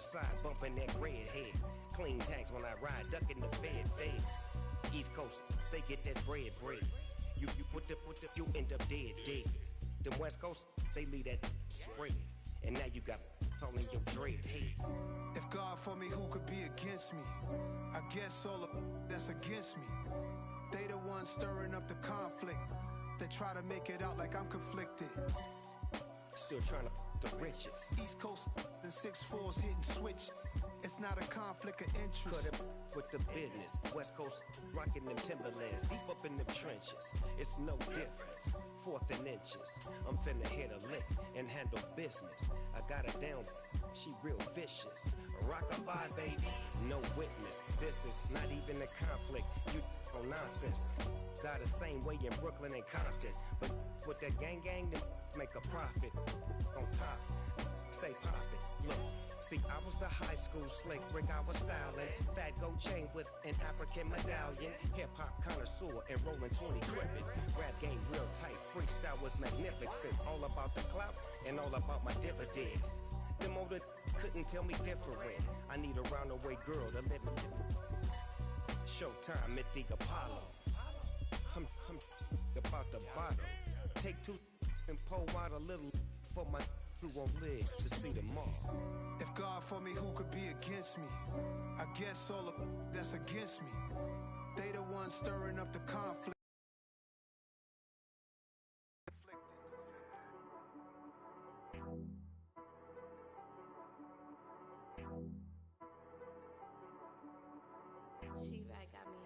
Southside, bumping that red head. Clean tanks when I ride, ducking the feds. East Coast, they get that bread. You you end up dead. Them West Coast, they leave that spread. And now you got calling your dread head. If God for me, who could be against me? I guess all of that's against me. They the ones stirring up the conflict. They try to make it out like I'm conflicted. Still trying to the riches. East Coast and 6'4s hitting switch. It's not a conflict of interest. Cut it with the business. West Coast rocking them Timberlands, deep up in them trenches. It's no difference. 4th and inches. I'm finna hit a lick and handle business. I got her down, she real vicious. Rock-a-bye, baby, no witness. This is not even a conflict. You on nonsense. Got the same way in Brooklyn and Compton, but with that gang, then make a profit. On top, stay poppin'. Look. See, I was the high school slick Rick, I was styling. Fat gold chain with an African medallion. Hip-hop connoisseur and rolling 20 crippin'. Rap game real tight, freestyle was magnificent. All about the clout and all about my dividends. Them older couldn't tell me different. I need a roundaway girl to live with. Showtime, Mythic Apollo. I'm about the bottom. Take 2 and pour out a little for my who won't live to see tomorrow. If God for me, who could be against me? I guess all of that's against me. They the ones stirring up the conflict. She-Rag got me.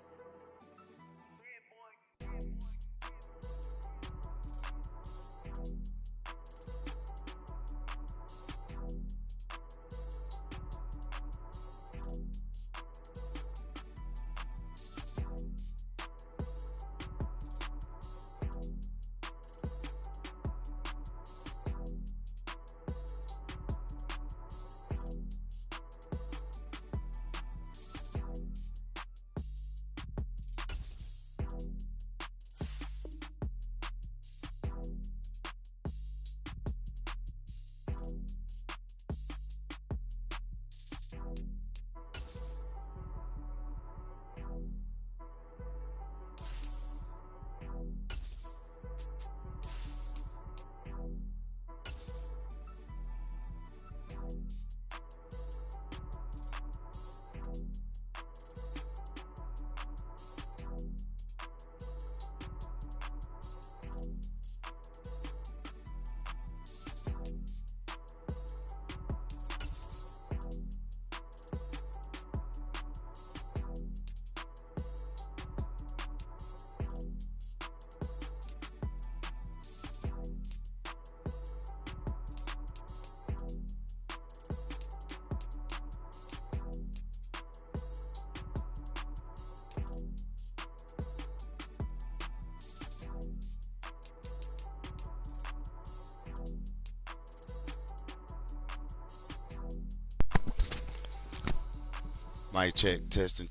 Mic check, testing.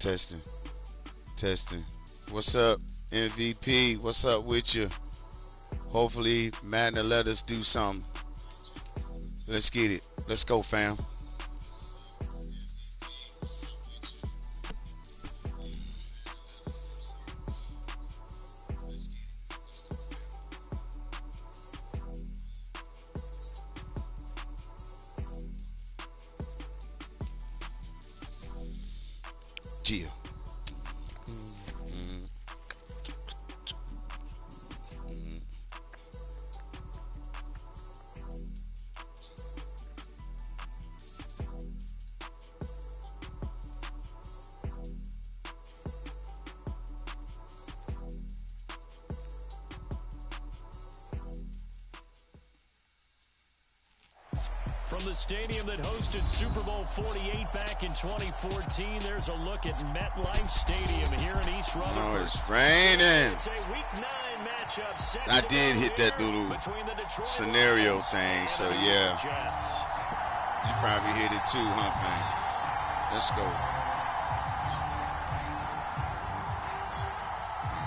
What's up, MVP? What's up with you? Hopefully, Madden will let us do something. Let's get it. Let's go, fam. Yeah. From the stadium that hosted Super Bowl 48 back in 2014, there's a look at MetLife Stadium here in East Rutherford. Oh, it's raining. It's a Week 9 matchup set I did hit that little scenario thing, so yeah. You probably hit it too, huh, fam? Let's go.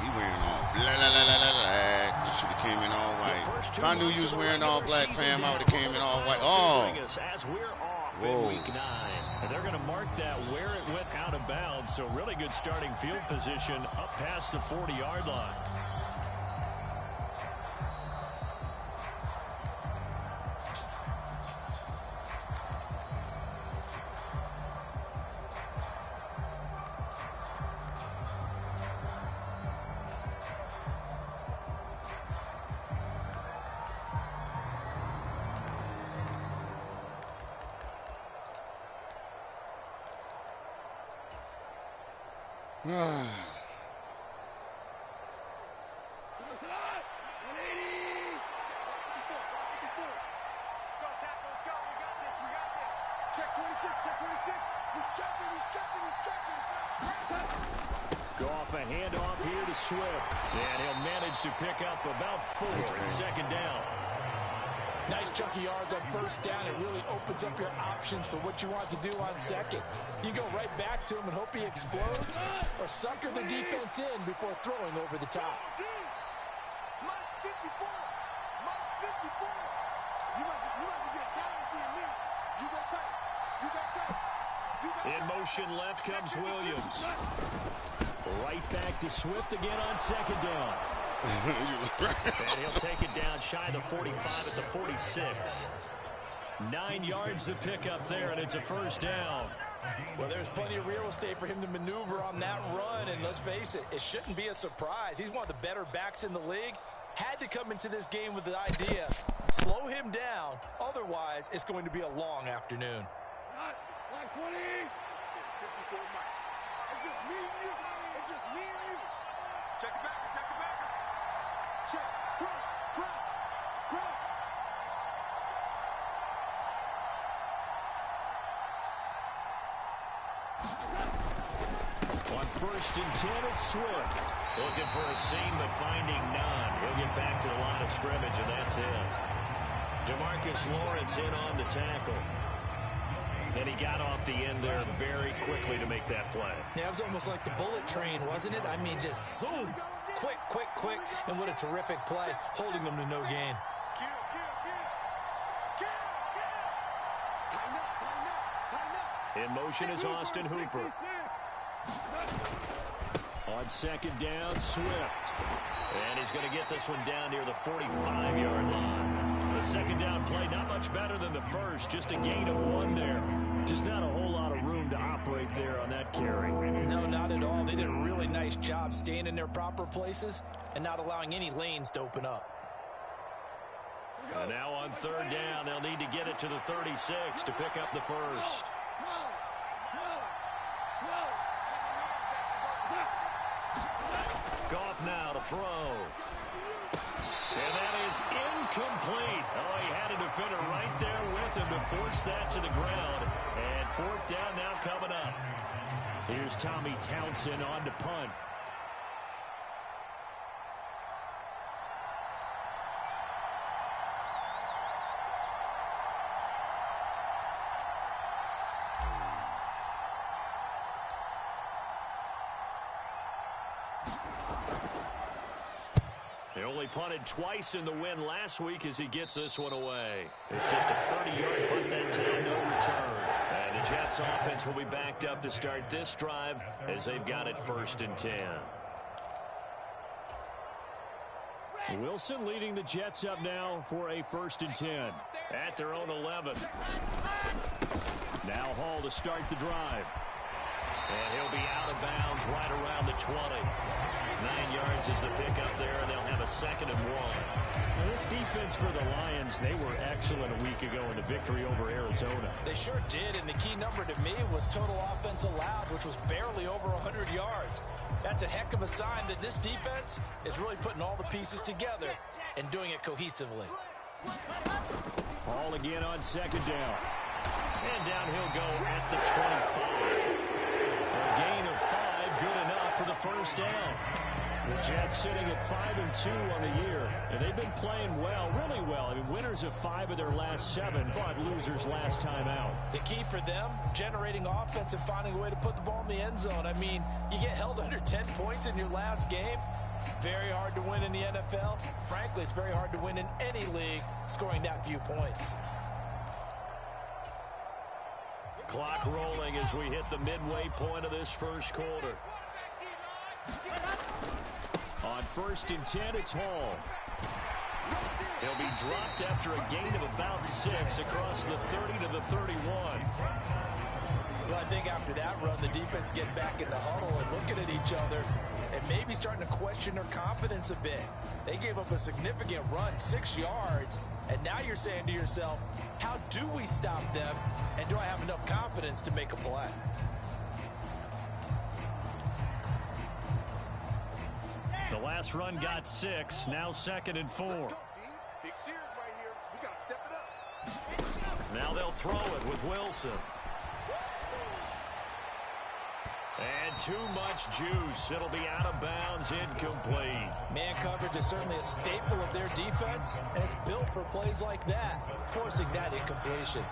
He wearing all black. He should have came in all white. If I knew you was wearing all black, fam, I would have came in all white. Oh, in Week 9. And they're going to mark that where it went out of bounds. So really good starting field position up past the 40-yard line. Go off a handoff here to Swift. And he'll manage to pick up about 4 at second down. Nice chunky yards on first down. It really opens up your options for what you want to do on second. You go right back to him and hope he explodes, or sucker the defense in before throwing over the top. In motion left comes Williams. Right back to Swift again on second down. And he'll take it down shy of the 45 at the 46. 9 yards to pick up there, and it's a first down. Well, there's plenty of real estate for him to maneuver on that run, and let's face it, it shouldn't be a surprise. He's one of the better backs in the league. Had to come into this game with the idea, slow him down, otherwise it's going to be a long afternoon. Black 20. 54 Mike. It's just me and you. It's just me and you. Check it back. Check it back. Check. Cross. Cross. Cross. On first and 10, it's Swift. Looking for a seam, but finding none. He'll get back to the line of scrimmage, and that's it. DeMarcus Lawrence in on the tackle. And he got off the end there very quickly to make that play. Yeah, it was almost like the bullet train, wasn't it? I mean, just zoom. Quick, quick, quick. And what a terrific play, holding them to no gain. In motion is Austin Hooper. On second down, Swift. And he's going to get this one down near the 45-yard line. The second down play, not much better than the first. Just a gain of 1 there. Just not a whole lot of room to operate there on that carry. No, not at all. They did a really nice job staying in their proper places and not allowing any lanes to open up. And now on third down, they'll need to get it to the 36 to pick up the first. Goff now to throw. And that is incomplete. Oh, he had a defender right there with him to force that to the ground. And fourth down now coming up. Here's Tommy Townsend on to punt. He only punted twice in the win last week as he gets this one away. It's just a 30-yard punt that time, no return. And the Jets offense will be backed up to start this drive as they've got it 1st and 10. Wilson leading the Jets up now for a 1st and 10 at their own 11. Now Hall to start the drive. And he'll be out of bounds right around the 20. 9 yards is the pickup there, and they'll have a 2nd and 1. Now this defense for the Lions, they were excellent a week ago in the victory over Arizona. They sure did, and the key number to me was total offense allowed, which was barely over 100 yards. That's a heck of a sign that this defense is really putting all the pieces together and doing it cohesively. Hall again on 2nd down. And down he'll go at the 25. A gain of 5, good enough for the first down. The Jets sitting at 5-2 on the year, and they've been playing well, really well. I mean, winners of 5 of their last 7, but losers last time out. The key for them, generating offense and finding a way to put the ball in the end zone. I mean, you get held under 10 points in your last game. Very hard to win in the NFL. Frankly, it's very hard to win in any league scoring that few points. Clock rolling as we hit the midway point of this first quarter. On 1st and 10, it's Hall. He'll be dropped after a gain of about 6 across the 30 to the 31. Well, I think after that run, the defense get back in the huddle and looking at each other and maybe starting to question their confidence a bit. They gave up a significant run, 6 yards, and now you're saying to yourself, how do we stop them, and do I have enough confidence to make a play? The last run got 6, now 2nd and 4. Big Sears right here. We got to step it up. Now they'll throw it with Wilson. And too much juice. It'll be out of bounds, incomplete. Man coverage is certainly a staple of their defense, and it's built for plays like that, forcing that incompletion.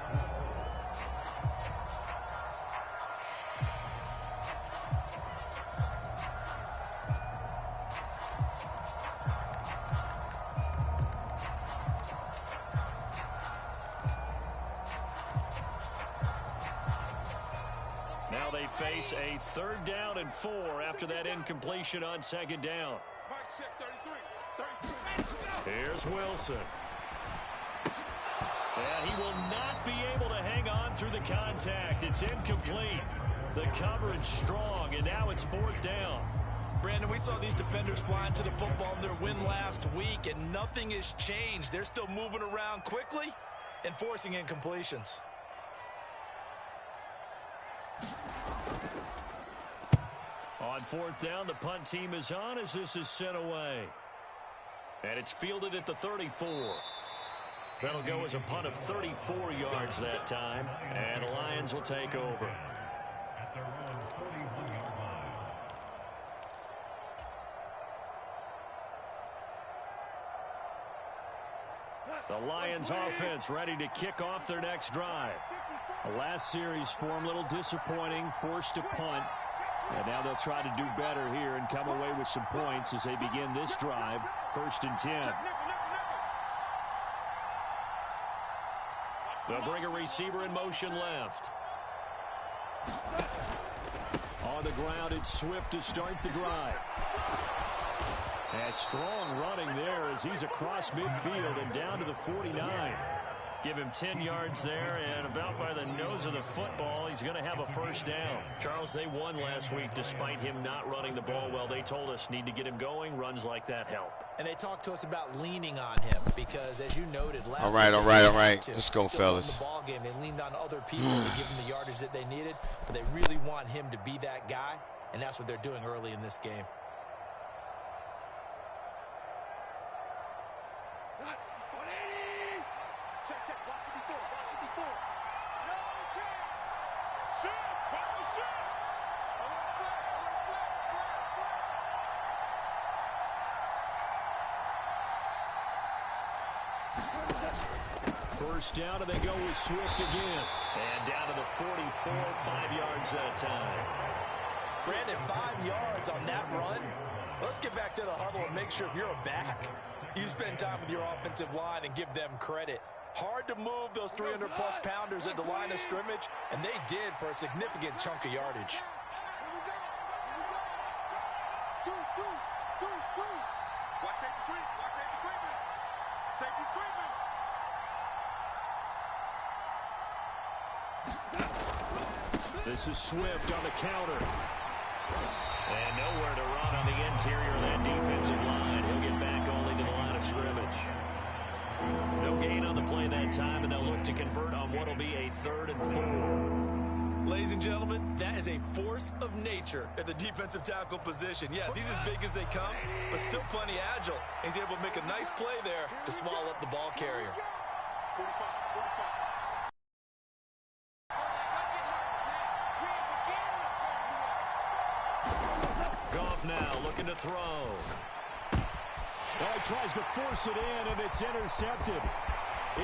Face a 3rd down and 4 after that incompletion on 2nd down. Here's Wilson. And he will not be able to hang on through the contact. It's incomplete. The coverage strong, and now it's 4th down. Brandon, we saw these defenders flying to the football in their win last week, and nothing has changed. They're still moving around quickly and forcing incompletions. On 4th down, the punt team is on as this is sent away. And it's fielded at the 34. That'll go as a punt of 34 yards that time. And the Lions will take over. The Lions offense ready to kick off their next drive. The last series for them, a little disappointing, forced to punt. And now they'll try to do better here and come away with some points as they begin this drive. 1st and 10. They'll bring a receiver in motion left. On the ground, it's Swift to start the drive. And strong running there as he's across midfield and down to the 49. Give him 10 yards there, and about by the nose of the football, he's going to have a 1st down. Charles, they won last week despite him not running the ball well. They told us need to get him going. Runs like that help. And they talked to us about leaning on him because, as you noted last all right. Let's go, fellas. The ball game. They leaned on other people to give him the yardage that they needed, but they really want him to be that guy, and that's what they're doing early in this game. First down, and they go with Swift again. And down to the 44, 5 yards that time. Brandon, 5 yards on that run. Let's get back to the huddle and make sure if you're a back, you spend time with your offensive line and give them credit. Hard to move those 300-plus pounders at the line of scrimmage, and they did for a significant chunk of yardage. Watch safety creep. Watch safety creeping. Safety's creeping. This is Swift on the counter. And nowhere to run on the interior of that defensive line. He'll get back only to the line of scrimmage. No gain on the play that time, and they'll look to convert on what will be a 3rd and 4. Ladies and gentlemen, that is a force of nature at the defensive tackle position. Yes, he's as big as they come, but still plenty agile. He's able to make a nice play there to swallow up the ball carrier. 45. Goff now looking to throw. Oh, he tries to force it in, and it's intercepted.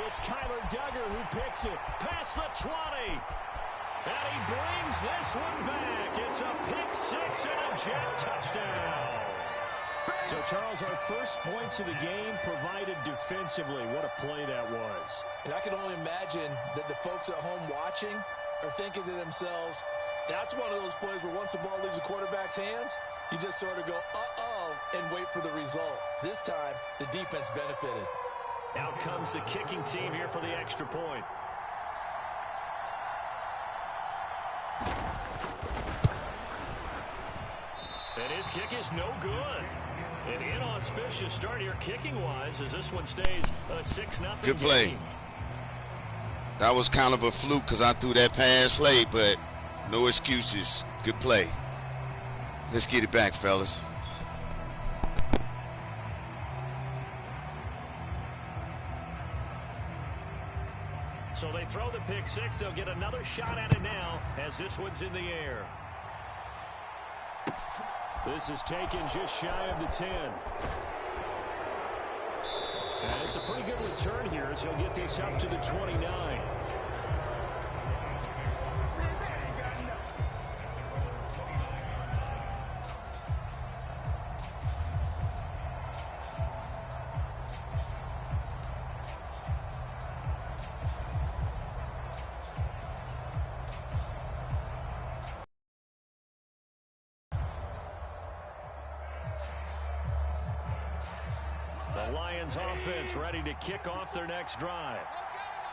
It's Kyler Duggar who picks it past the 20. And he brings this one back. It's a pick six and a jet touchdown. So, Charles, our first points of the game provided defensively. What a play that was. And I can only imagine that the folks at home watching are thinking to themselves, that's one of those plays where once the ball leaves the quarterback's hands, you just sort of go, uh-oh, and wait for the result. This time, the defense benefited. Out comes the kicking team here for the extra point. And his kick is no good. An inauspicious start here kicking-wise as this one stays a 6-0 Good play. game. That was kind of a fluke because I threw that pass late, but no excuses. Good play. Let's get it back, fellas. So they throw the pick six. They'll get another shot at it now as this one's in the air. This is taken just shy of the 10. And it's a pretty good return here as he'll get this up to the 29. The Lions offense ready to kick off their next drive.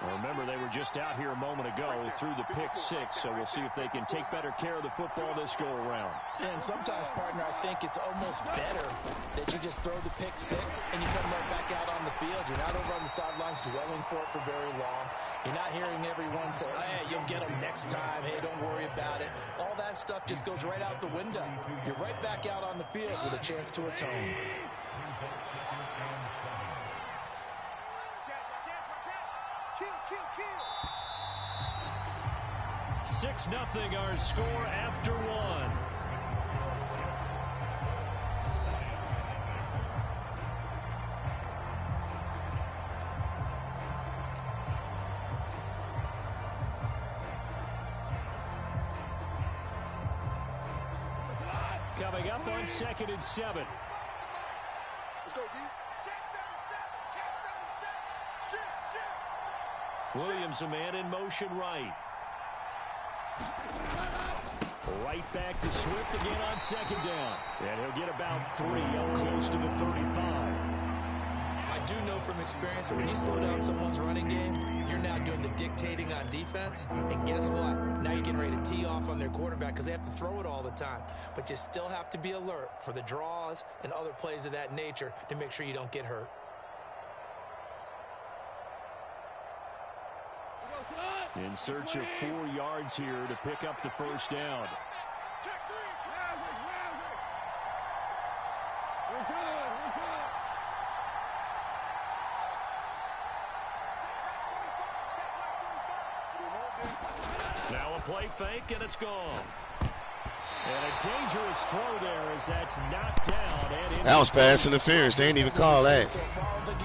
Well, remember, they were just out here a moment ago through the pick six, so we'll see if they can take better care of the football this go-around. And sometimes, partner, I think it's almost better that you just throw the pick six and you come right back out on the field. You're not over on the sidelines dwelling for it for very long. You're not hearing everyone say, hey, you'll get them next time. Hey, don't worry about it. All that stuff just goes right out the window. You're right back out on the field with a chance to atone. 6-0 our score after one. Coming up on 2nd and 7. Let's go, D. Williams, a man in motion right. Right back to Swift again on 2nd down. And he'll get about 3 up close to the 35. I do know from experience that when you slow down someone's running game, you're now doing the dictating on defense. And guess what? Now you're getting ready to tee off on their quarterback because they have to throw it all the time. But you still have to be alert for the draws and other plays of that nature to make sure you don't get hurt. In search of 4 yards here to pick up the first down. Now a play fake, and it's gone. And a dangerous throw there as that's knocked down. And That was pass interference. They ain't even call that.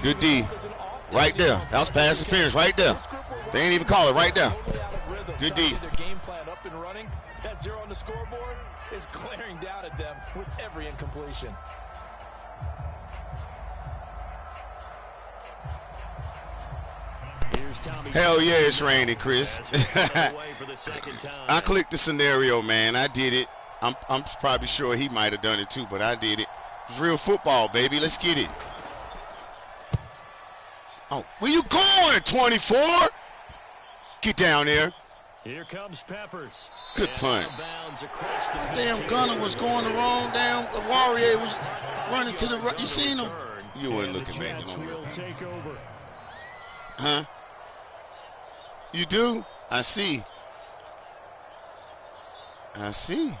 Good D. Right there. That was pass interference right there. They ain't even call it right there. Good D. Their game plan up and running. That 0 on the scoreboard is glaring down at them with every incompletion. Hell yeah, it's raining, Chris. I clicked the scenario, man. I did it. I'm probably sure he might have done it too, but I did it. It's real football, baby. Let's get it. Oh, where you going, 24? Get down there. Here comes Peppers. Good punt. Damn Gunner was going the wrong. Damn Warrior was running to the right. You seen him? You weren't looking, man. Huh? You do? I see. I see.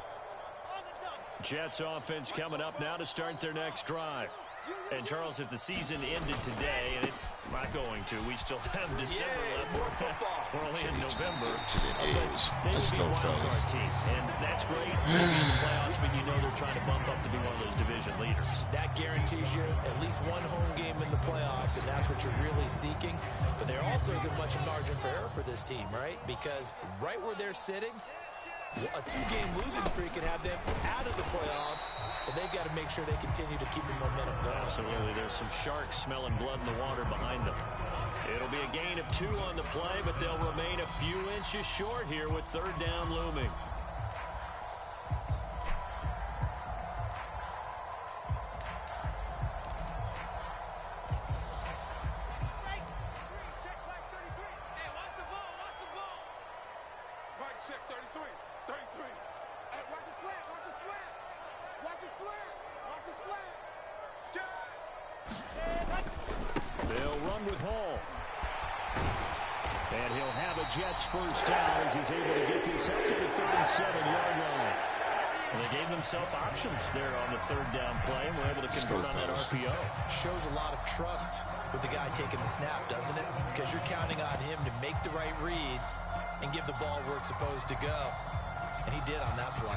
Jets offense coming up now to start their next drive. And, Charles, if the season ended today, and it's not going to, we still have December left. We're only in November. Let's go, fellas. Team. And that's great. In the playoffs, but you know they're trying to bump up to be one of those division leaders. That guarantees you at least one home game in the playoffs, and that's what you're really seeking. But there also isn't much margin for error for this team, right? Because right where they're sitting, A 2-game losing streak could have them out of the playoffs, so they've got to make sure they continue to keep the momentum going. Absolutely. There's some sharks smelling blood in the water behind them. It'll be a gain of 2 on the play, but they'll remain a few inches short here with third down looming. Check 33. 33. Hey, watch the slant. Watch the slant. Watch the slant. Watch the slant. They'll run with Hall. And he'll have a Jets first down as he's able to get this up to the 37-yard line. And they gave themselves options there on the third down play and were able to convert on that RPO. Shows a lot of trust with the guy taking the snap, doesn't it? Because you're counting on him to make the right reads and give the ball where it's supposed to go. And he did on that play.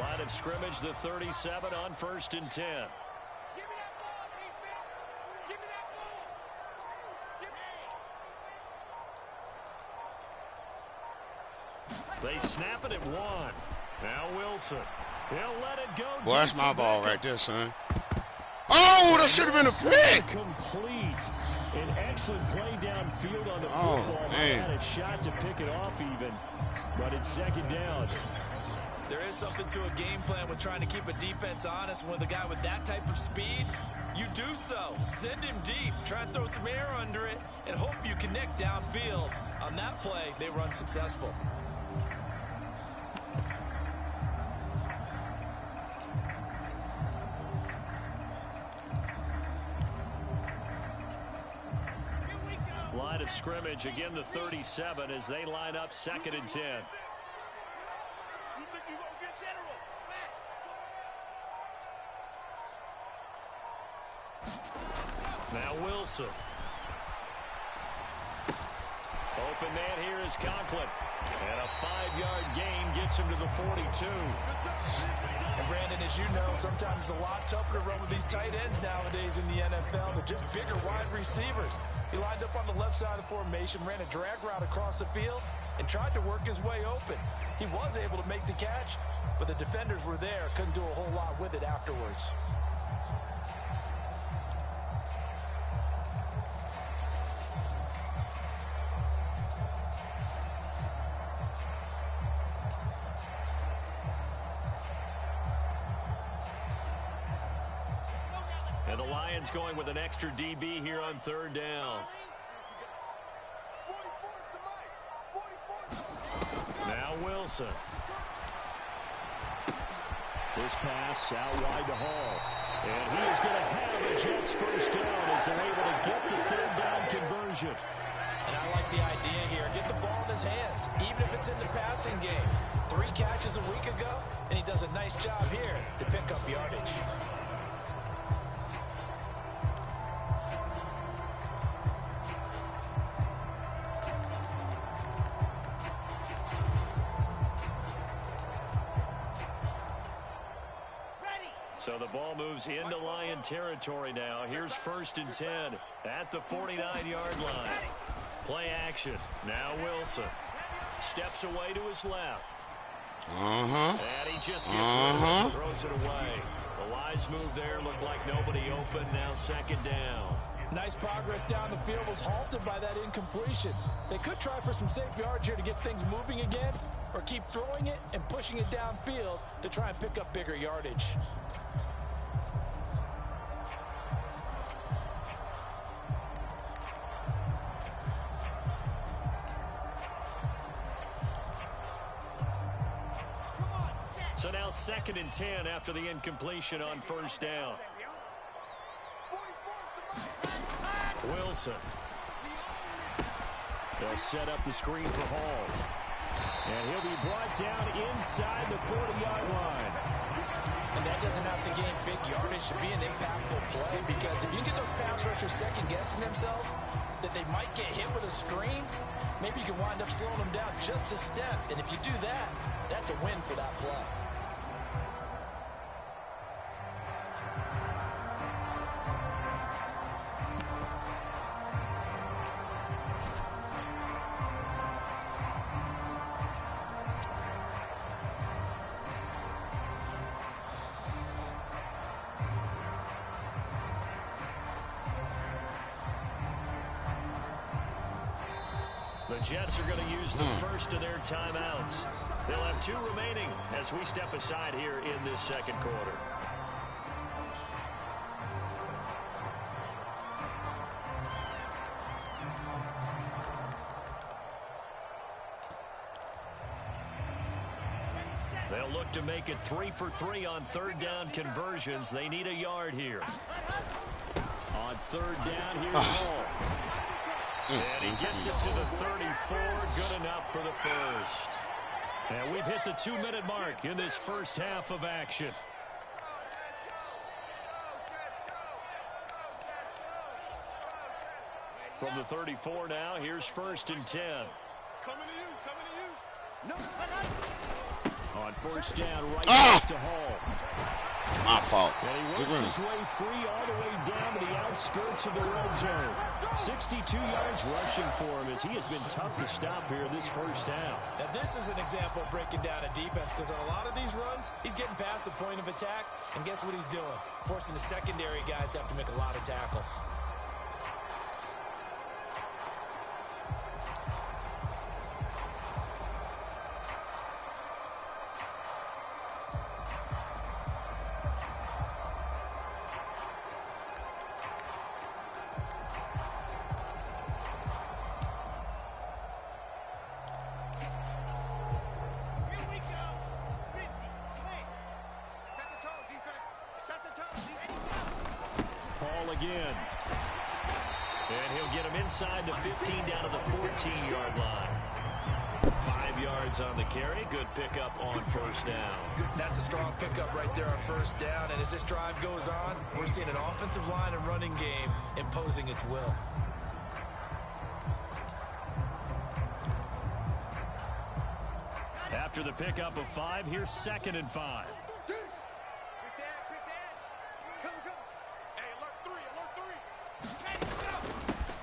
Line of scrimmage, the 37 on 1st and 10. They snap it at 1. Now Wilson. He'll let it go. Boy, that's my ball right there, son. Oh, that should have been a pick. Complete. An excellent play downfield on the football. Man. Had a shot to pick it off even, but it's second down. There is something to a game plan with trying to keep a defense honest. With a guy with that type of speed, you do so. Send him deep. Try and throw some air under it and hope you connect downfield. On that play, they were unsuccessful. Line of scrimmage, again the 37 as they line up 2nd and 10. Now Wilson. Open man here is Conklin. And a 5-yard gain gets him to the 42. And Brandon, as you know, sometimes it's a lot tougher to run with these tight ends nowadays in the NFL. They're just bigger wide receivers. He lined up on the left side of the formation, ran a drag route across the field, and tried to work his way open. He was able to make the catch, but the defenders were there, couldn't do a whole lot with it afterwards. And the Lions going with an extra DB here on 3rd down. Now Wilson. This pass out wide to Hall. And he is going to have a Jets first down as they're able to get the 3rd down conversion. And I like the idea here. Get the ball in his hands, even if it's in the passing game. 3 catches a week ago, and he does a nice job here to pick up yardage. So the ball moves into Lion territory now. Here's 1st and 10 at the 49-yard line. Play action. Now Wilson steps away to his left. And he just gets it, throws it away. The wise move there looked like nobody open. Now 2nd down. Nice progress down the field, was halted by that incompletion. They could try for some safe yards here to get things moving again, or keep throwing it and pushing it downfield to try and pick up bigger yardage. So now 2nd and 10 after the incompletion on 1st down. Wilson. They'll set up the screen for Hall. And he'll be brought down inside the 40-yard line. And that doesn't have to gain big yardage to be an impactful play, because if you get those pass rushers second-guessing themselves that they might get hit with a screen, maybe you can wind up slowing them down just a step. And if you do that, that's a win for that play. The Jets are going to use the first of their timeouts. They'll have 2 remaining as we step aside here in this second quarter. They'll look to make it 3 for 3 on third down conversions. They need a yard here. On third down, here's Hall. And he gets it to the 34. Good enough for the first. And we've hit the 2-minute mark in this first half of action. From the 34 now, here's 1st and 10. Coming to you. No. On first down, right back to Hall. My fault. And he works his way free all the way down to the outskirts of the red zone. 62 yards rushing for him as he has been tough to stop here this first half. Now this is an example of breaking down a defense, because on a lot of these runs, he's getting past the point of attack, and guess what he's doing? Forcing the secondary guys to have to make a lot of tackles. Again. And he'll get him inside the 15 down to the 14-yard line. 5 yards on the carry. Good pickup on first down. That's a strong pickup right there on first down. And as this drive goes on, we're seeing an offensive line and running game imposing its will. After the pickup of 5, here's 2nd and 5.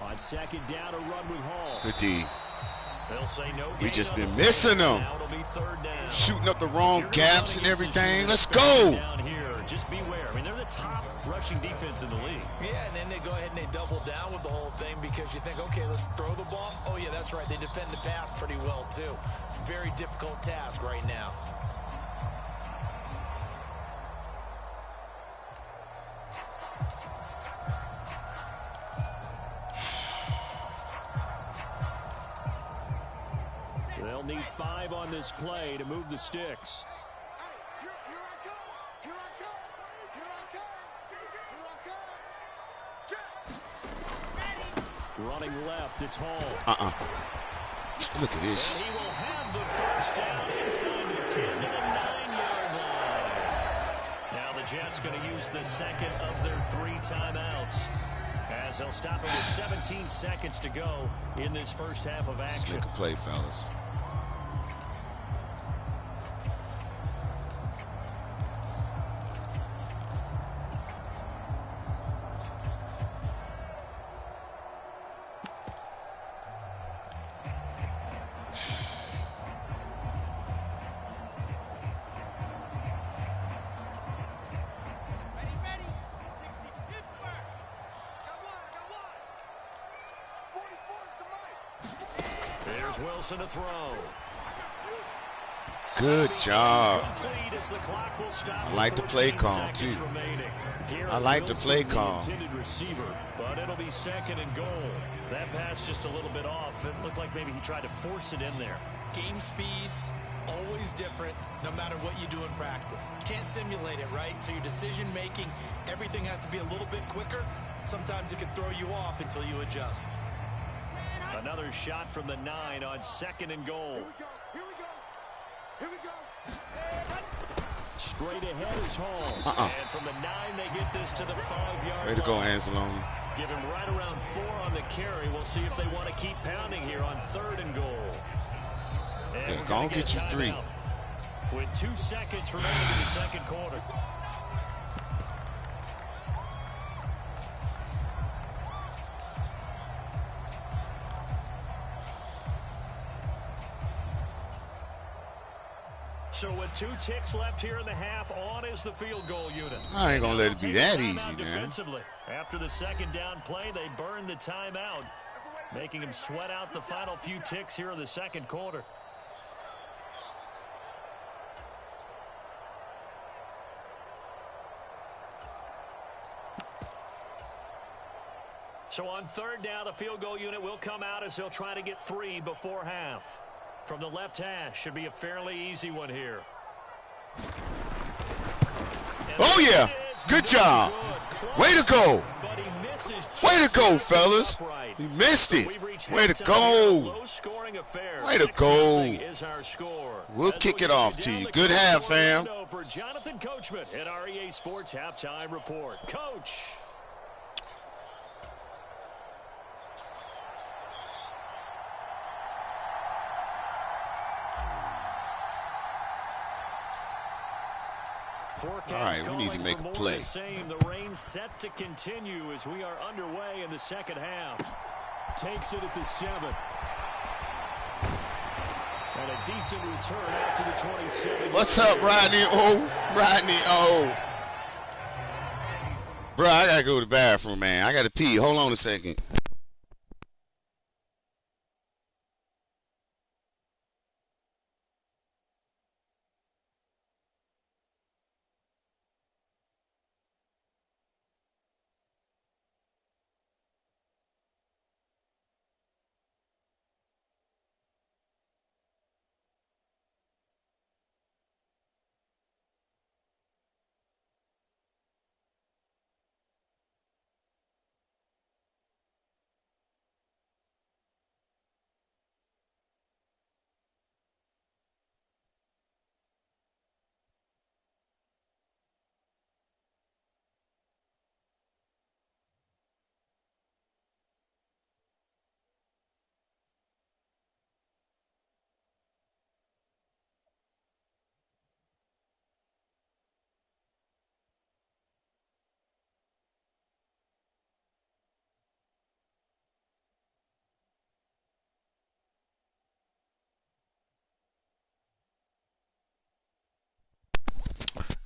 On second down, a run with Hall. Good D. They'll say no. We just been missing them. Now it'll be third down. Shooting up the wrong gaps and everything. Let's go. Down here. Just beware. I mean, they're the top rushing defense in the league. Yeah, and then they go ahead and they double down with the whole thing, because you think, okay, let's throw the ball. Oh, yeah, that's right. They defend the pass pretty well, too. Very difficult task right now. They'll need 5 on this play to move the sticks. Running left, it's Hall. Look at this. And he will have the first down inside the 10 to the 9-yard line. Now the Jets going to use the second of their 3 timeouts, as they'll stop it with 17 seconds to go in this first half of action. Let's make a play, fellas. There's Wilson to throw. Good job. I like the play call, too. I like the play call. Receiver, but it'll be 2nd and goal. That pass just a little bit off. It looked like maybe he tried to force it in there. Game speed, always different, no matter what you do in practice. You can't simulate it, right? So your decision making, everything has to be a little bit quicker. Sometimes it can throw you off until you adjust. Another shot from the 9 on 2nd and goal. Straight ahead is home. And from the 9, they get this to the 5-yard line. Way to go, Anzalone. Give him right around 4 on the carry. We'll see if they want to keep pounding here on 3rd and goal. And yeah, go on, get you 3. With 2 seconds remaining in the second quarter. So with 2 ticks left here in the half, on is the field goal unit. I ain't gonna let it be that easy, man. After the second down play, they burn the timeout, making him sweat out the final few ticks here in the second quarter. So on 3rd down, the field goal unit will come out as they'll try to get 3 before half. From the left hash, should be a fairly easy one here. Oh, yeah. Good job. Way to go. Way to go, fellas. He missed it. Way to go. Way to go. We'll kick it off to you. Good half, fam. For Jonathan Coachman at REA Sports Halftime Report. Coach. All right, we need to make a play. The rain set to continue as we are underway in the second half. Takes it at the 7. And a decent return out to the 27. What's up, Rodney O? Rodney O. Bro, I got to go to the bathroom, man. I got to pee. Hold on a second.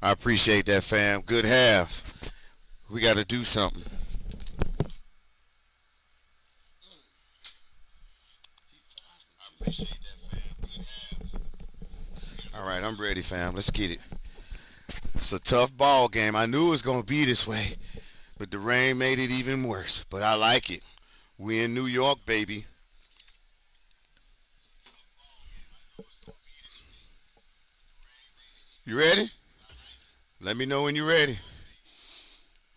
I appreciate that, fam. Good half. We got to do something. I appreciate that, fam. Good half. All right, I'm ready, fam. Let's get it. It's a tough ball game. I knew it was going to be this way, but the rain made it even worse. But I like it. We in New York, baby. You ready? Let me know when you're ready.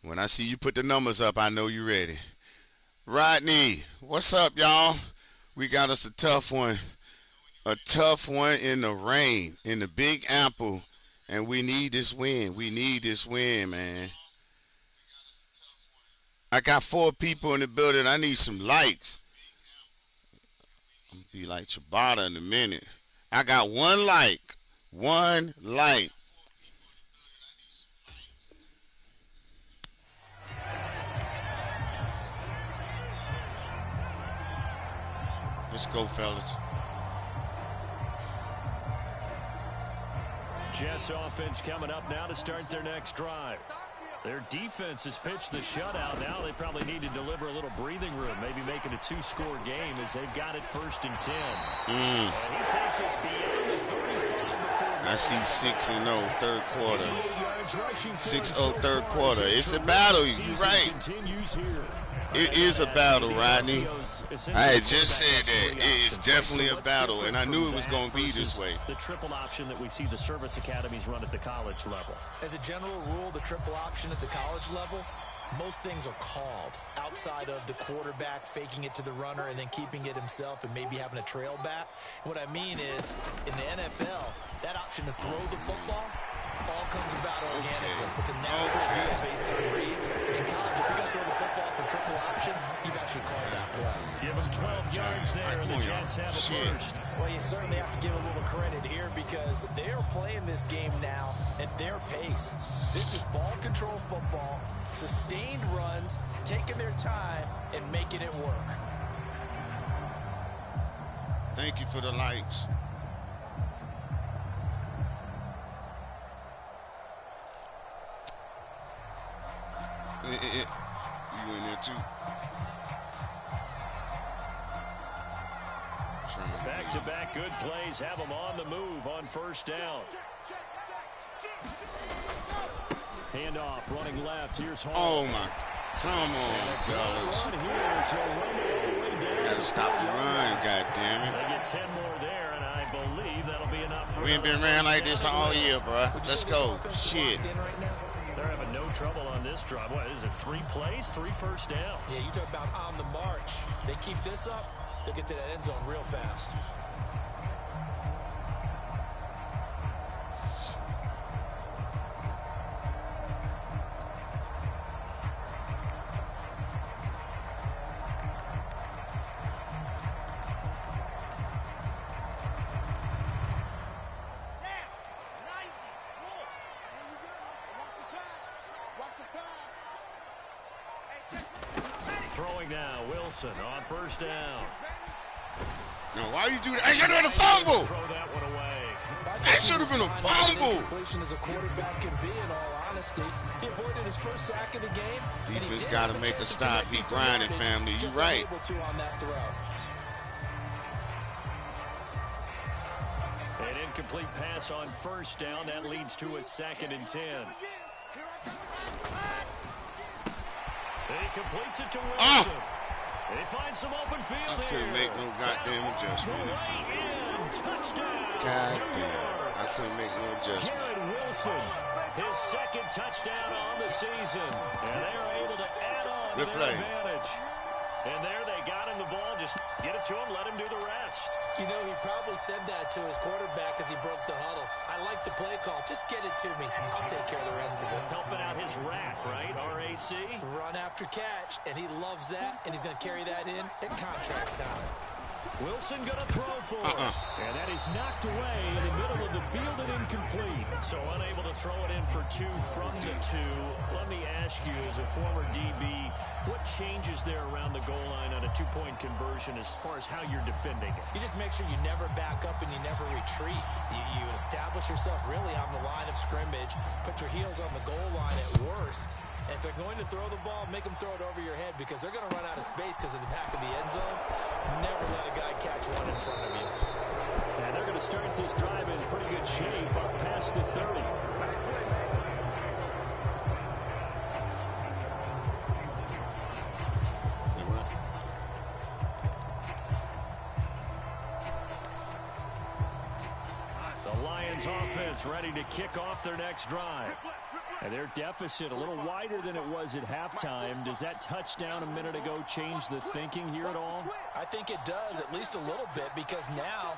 When I see you put the numbers up, I know you're ready. Rodney, what's up, y'all? We got us a tough one. A tough one in the rain, in the Big Apple. And we need this win. We need this win, man. I got 4 people in the building. I need some likes. I'm going to be like Ciabatta in a minute. I got 1 like. 1 like. Let's go, fellas. Jets offense coming up now to start their next drive. Their defense has pitched the shutout. Now they probably need to deliver a little breathing room, maybe make it a 2-score game as they've got it 1st and 10. And he takes us beyond the 35 before I see 6-0 third quarter. 6-0 third quarter. It's a battle. You're right. It is a battle, Rodney. I had just said that. It is definitely a battle, and I knew it was going to be this way. The triple option that we see the service academies run at the college level. As a general rule, the triple option at the college level, most things are called outside of the quarterback faking it to the runner and then keeping it himself and maybe having a trail back. What I mean is, in the NFL, that option to throw the football, All comes about organically. It's a natural deal based on reads. In college, if you're going to throw the football for triple option, you've actually called that play. Give them 12 yards there, and the Jets have a first. Well, you certainly have to give a little credit here because they're playing this game now at their pace. This is ball control football, sustained runs, taking their time, and making it work. Thank you for the likes. You in there too? Back-to-back good plays have them on the move on first down. Handoff, running left. Here's Hall. Oh, my. Come on, fellas. Got to stop the run, goddammit. They get 10 more there, and I believe that'll be enough for We ain't been ran like this all year, bro. Let's go. Shit. They're having no trouble on this drive. What is it, 3 plays, 3 first downs? Yeah, you talk about on the march. They keep this up, they'll get to that end zone real fast. Throwing now, Wilson on first down. No, why you do that? I should have been a fumble. Throw that one away. That should have been a fumble. Completion as a quarterback can be, in all honesty. He avoided his first sack of the game. Defense got to make a stop. He grinding, family. You right. On that throw. An incomplete pass on first down. That leads to a 2nd and 10. He completes it to Wilson. They find some open field here. I couldn't make no goddamn adjustment. Touchdown. Goddamn. I couldn't make no adjustment. Garrett Wilson, his 2nd touchdown on the season. And they're able to add on Good their play. advantage. And there they got him the ball. Just get it to him, let him do the rest. You know, he probably said that to his quarterback as he broke the huddle. I like the play call. Just get it to me. I'll take care of the rest of it. Helping out his rack, right? RAC. Run after catch, and he loves that, and he's going to carry that in at contract time. Wilson going to throw for it. And that is knocked away in the middle of the field and incomplete. So unable to throw it in for 2 from the 2. Let me ask you, as a former DB, what changes there around the goal line on a 2-point conversion as far as how you're defending it? You just make sure you never back up and you never retreat. You establish yourself really on the line of scrimmage, put your heels on the goal line at worst. And if they're going to throw the ball, make them throw it over your head because they're going to run out of space because of the back of the end zone. Never let a guy catch one in front of you. And they're going to start this drive in pretty good shape up past the 30. The Lions offense ready to kick off their next drive. And their deficit a little wider than it was at halftime. Does that touchdown a minute ago change the thinking here at all? I think it does, at least a little bit, because now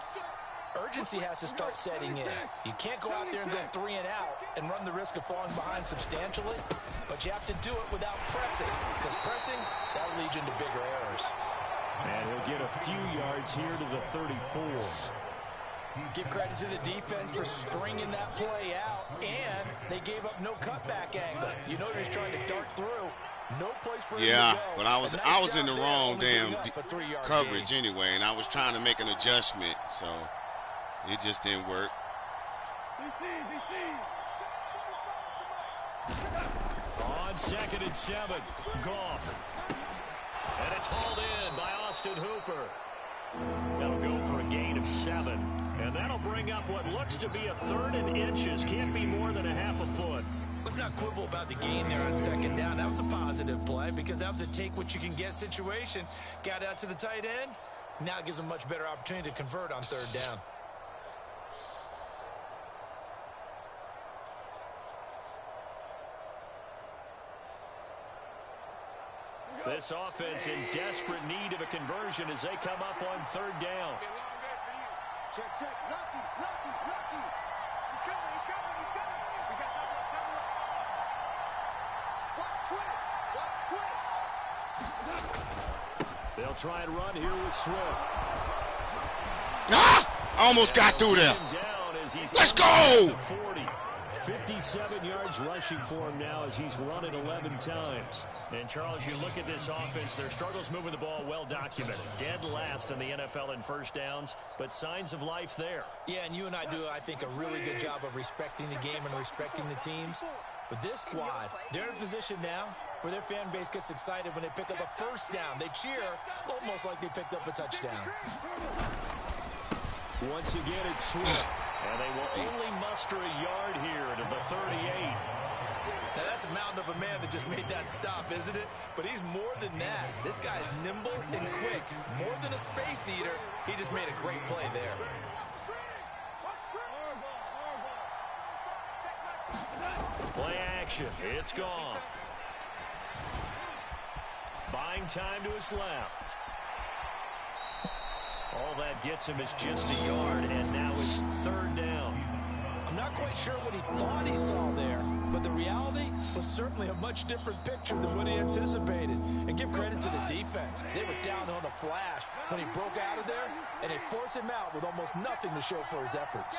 urgency has to start setting in. You can't go out there and go 3 and out and run the risk of falling behind substantially, but you have to do it without pressing, because pressing, that will lead you into bigger errors. And he'll get a few yards here to the 34. Give credit to the defense for stringing that play out, and they gave up no cutback angle. You know he's trying to dart through. No place for him to go. But I was in the wrong damn coverage anyway, and I was trying to make an adjustment, so it just didn't work. On 2nd and 7, Goff. And it's hauled in by Austin Hooper. That'll go for a gain of 7. And that'll bring up what looks to be a 3rd and inches. Can't be more than a half a foot. Let's not quibble about the gain there on 2nd down. That was a positive play because that was a take-what-you-can-get situation. Got out to the tight end. Now it gives them a much better opportunity to convert on 3rd down. This offense in desperate need of a conversion as they come up on 3rd down. Check, check. Lucky. He's coming. They'll try and run here with Swift. Ah! Almost got through there. Let's go! 57 yards rushing for him now as he's run it 11 times. And, Charles, you look at this offense, their struggles moving the ball well documented. Dead last in the NFL in first downs, but signs of life there. Yeah, and you and I do, I think, a really good job of respecting the game and respecting the teams. But this squad, they're in a position now where their fan base gets excited when they pick up a first down. They cheer almost like they picked up a touchdown. Once again, it's Swift. And they will only muster a yard here to the 38. Now, that's a mountain of a man that just made that stop, isn't it? But he's more than that. This guy's nimble and quick. More than a space eater, he just made a great play there. Play action. It's gone. Buying time to his left. All that gets him is just a yard, and now it's third down. I'm not quite sure what he thought he saw there, but the reality was certainly a much different picture than what he anticipated. And give credit to the defense. They were down on the flash when he broke out of there, and they forced him out with almost nothing to show for his efforts.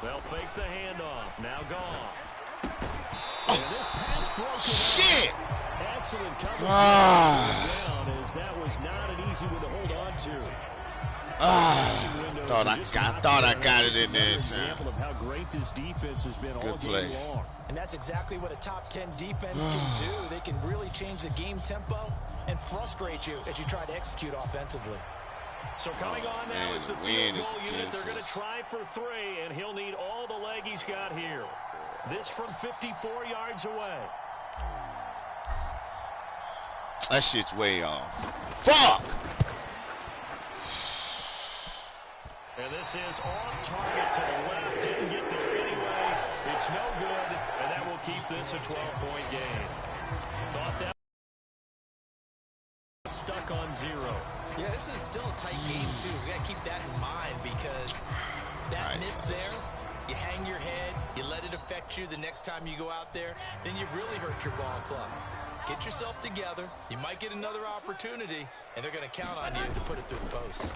They'll fake the handoff. Now gone. And this pass broken Shit! up. Excellent coverage down, as that was not an easy one to hold on to. Thought I got it in there in time. Example of how great this defense has been all game long. And that's exactly what a top 10 defense can do. They can really change the game tempo and frustrate you as you try to execute offensively. So coming on now is the field goal unit. They're going to try for 3, and he'll need all the leg he's got here. This from 54 yards away. That shit's way off. Fuck! And this is on target to the left. Didn't get there anyway. It's no good, and that will keep this a 12-point game. Thought that was stuck on 0. Yeah, this is still a tight game, too. We got to keep that in mind because that miss there, you hang your head, you let it affect you the next time you go out there, then you've really hurt your ball club. Get yourself together. You might get another opportunity, and they're going to count on you to put it through the post.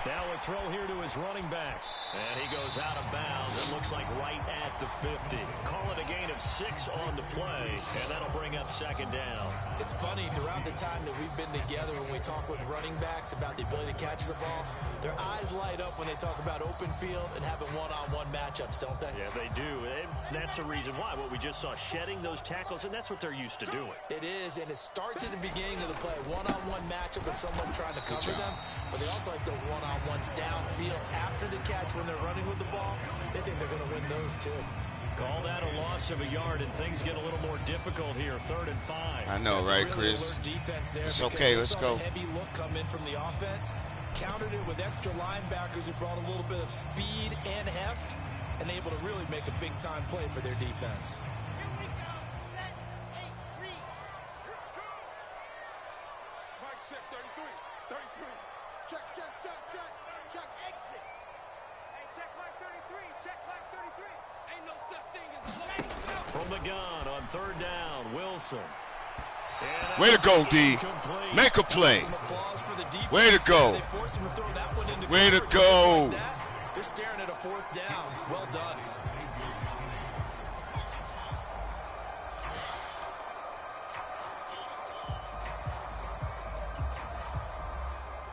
Now a throw here to his running back. And he goes out of bounds. It looks like right at the 50. Call it a gain of 6 on the play, and that'll bring up second down. It's funny, throughout the time that we've been together, when we talk with running backs about the ability to catch the ball, their eyes light up when they talk about open field and having one-on-one matchups, don't they? Yeah, they do. And that's the reason why. What we just saw, shedding those tackles, and that's what they're used to doing. It is, and it starts at the beginning of the play. One-on-one matchup with someone trying to cover them, but they also like those one-on-ones downfield after the catch when they're running with the ball. They think they're going to win those, too. Call that a loss of a yard, and things get a little more difficult here. 3rd and 5. I know, right, Chris? It's okay. Let's go. Heavy look come in from the offense. Countered it with extra linebackers who brought a little bit of speed and heft, and able to really make a big-time play for their defense. Mike check 33. 33. Check. Check. Exit. Hey, check Mike 33. Check Mike 33. Ain't no such thing as a From the gun on 3rd down, Wilson. Way to go, D. Make a play. Way to go. Way to go. They're staring at a 4th down. Well done.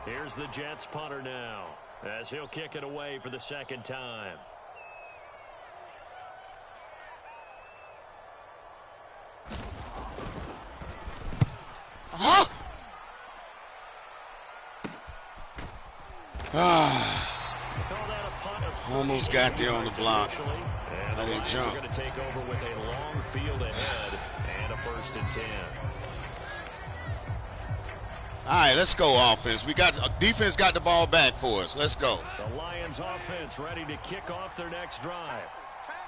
Here's the Jets punter now, as he'll kick it away for the 2nd time. Huh? Almost got there on the block. I didn't jump. Going to take over with a long field ahead and a 1st and 10. All right, let's go offense. Defense got the ball back for us. Let's go. The Lions offense ready to kick off their next drive.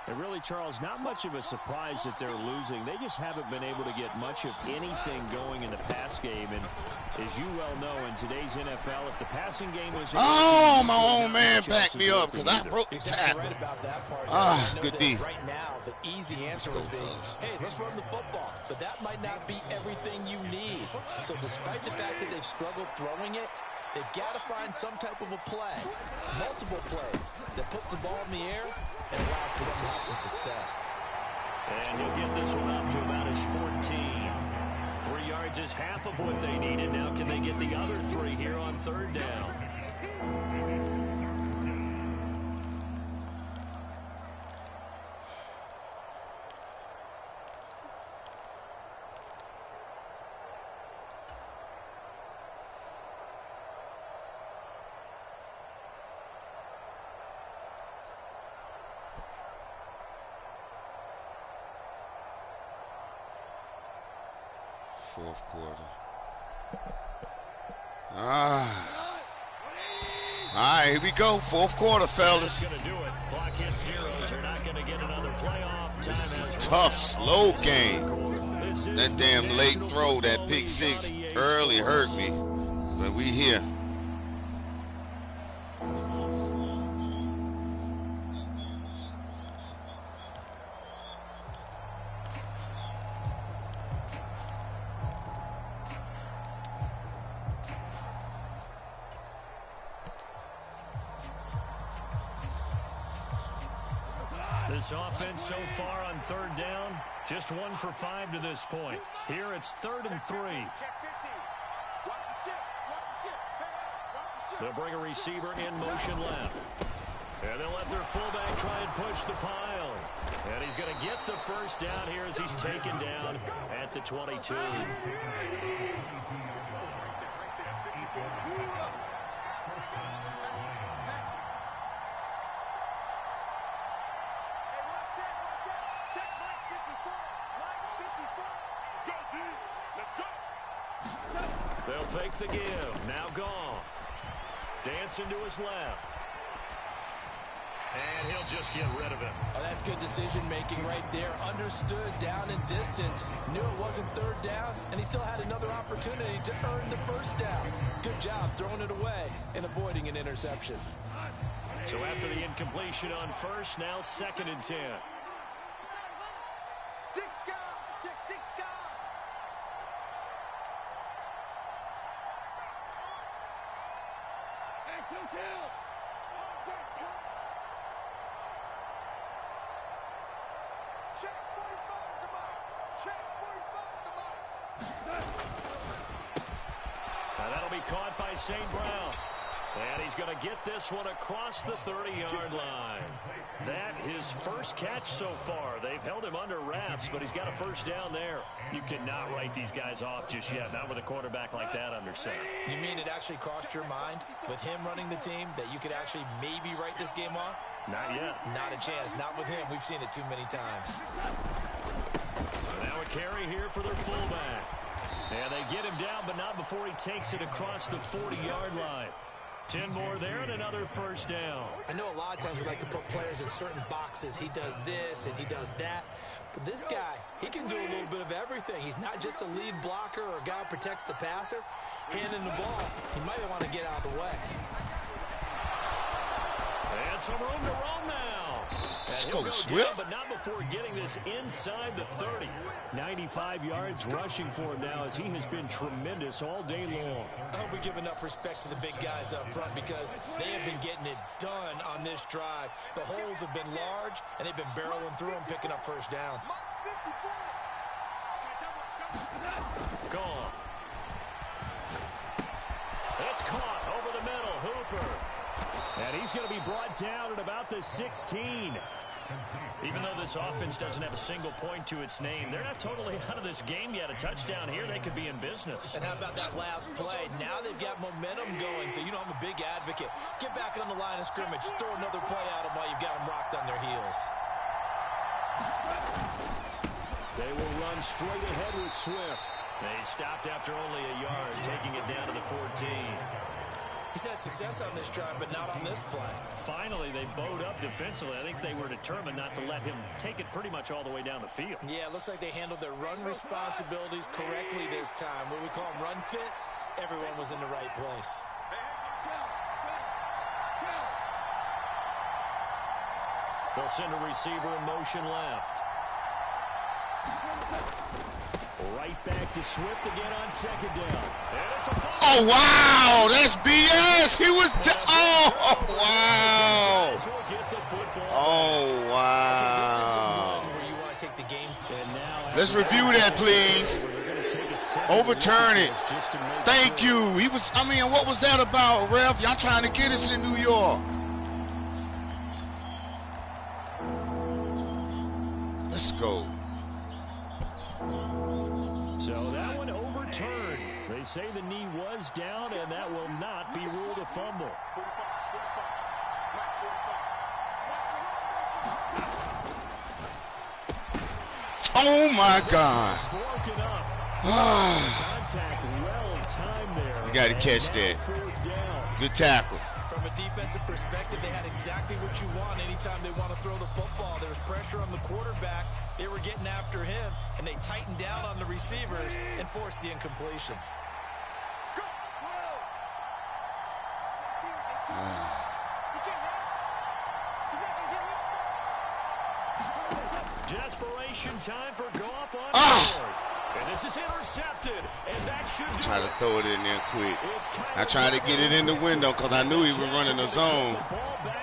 And really, Charles, not much of a surprise that they're losing. They just haven't been able to get much of anything going in the pass game. And as you well know, in today's NFL, if the passing game was... Oh, my own man backed me up because I broke the tackle. Right about that part. Good D. Right now, the easy answer would be, hey, let's run the football. But that might not be everything you need. So despite the fact that they've struggled throwing it, they've got to find some type of a play, multiple plays, that puts the ball in the air and allows for them to have some success. And he'll get this one up to about his 14. 3 yards is half of what they needed. Now can they get the other 3 here on third down? Fourth quarter. All right, here we go. Fourth quarter, fellas. This is a tough, slow game. That damn late throw, that pick six early hurt me. But we here. This offense so far on third down, just 1 for 5 to this point. Here it's 3rd and 3. They'll bring a receiver in motion left. And they'll let their fullback try and push the pile. And he's going to get the first down here as he's taken down at the 22. They'll fake the give. Now Goff. Dancing to his left. And he'll just get rid of it. Oh, that's good decision-making right there. Understood down and distance. Knew it wasn't third down, and he still had another opportunity to earn the first down. Good job throwing it away and avoiding an interception. So after the incompletion on first, now 2nd and 10. That'll be caught by St. Brown. And he's going to get this one across the 30-yard line. That his first catch so far. They've held him under wraps, but he's got a first down there. You cannot write these guys off just yet, not with a quarterback like that under center. You mean it actually crossed your mind with him running the team that you could actually maybe write this game off? Not yet. Not a chance. Not with him. We've seen it too many times. Now a carry here for their fullback. And they get him down, but not before he takes it across the 40-yard line. 10 more there and another first down. I know a lot of times we like to put players in certain boxes. He does this and he does that. But this guy, he can do a little bit of everything. He's not just a lead blocker or a guy who protects the passer. Handing the ball, he might want to get out of the way. And some room to roam now. Let's go, Swift. Down, but not before getting this inside the 30. 95 yards rushing for him now as he has been tremendous all day long. I hope we give enough respect to the big guys up front because they have been getting it done on this drive. The holes have been large, and they've been barreling through them, picking up first downs. Gone. It's caught over the middle. Hooper. And he's going to be brought down at about the 16. Even though this offense doesn't have a single point to its name, they're not totally out of this game yet. A touchdown here, they could be in business. And how about that last play? Now they've got momentum going, so you know I'm a big advocate. Get back on the line of scrimmage. Throw another play at them while you've got them rocked on their heels. They will run straight ahead with Swift. They stopped after only a yard, taking it down to the 14. He's had success on this drive, but not on this play. Finally, they bowed up defensively. I think they were determined not to let him take it pretty much all the way down the field. Yeah, it looks like they handled their run responsibilities correctly this time. What we call them run fits, everyone was in the right place. They'll send a receiver in motion left. Right back to Swift again on second down. And it's a oh, wow. That's BS. He was oh, wow. Oh, wow. Let's review that, please. Overturn it. Thank you. He was, I mean, what was that about, ref? Y'all trying to get us in New York. Let's go. So that one overturned. They say the knee was down, and that will not be ruled a fumble. Oh, my God. You got to catch that. Good tackle. From a defensive perspective, they had exactly what you want anytime they want to throw the football. There was pressure on the quarterback. They were getting after him, and they tightened down on the receivers and forced the incompletion. Desperation time for Goff on board. And this is intercepted, and that should do Try to throw it in there quick. I tried to get it in the window because I knew he was running a zone.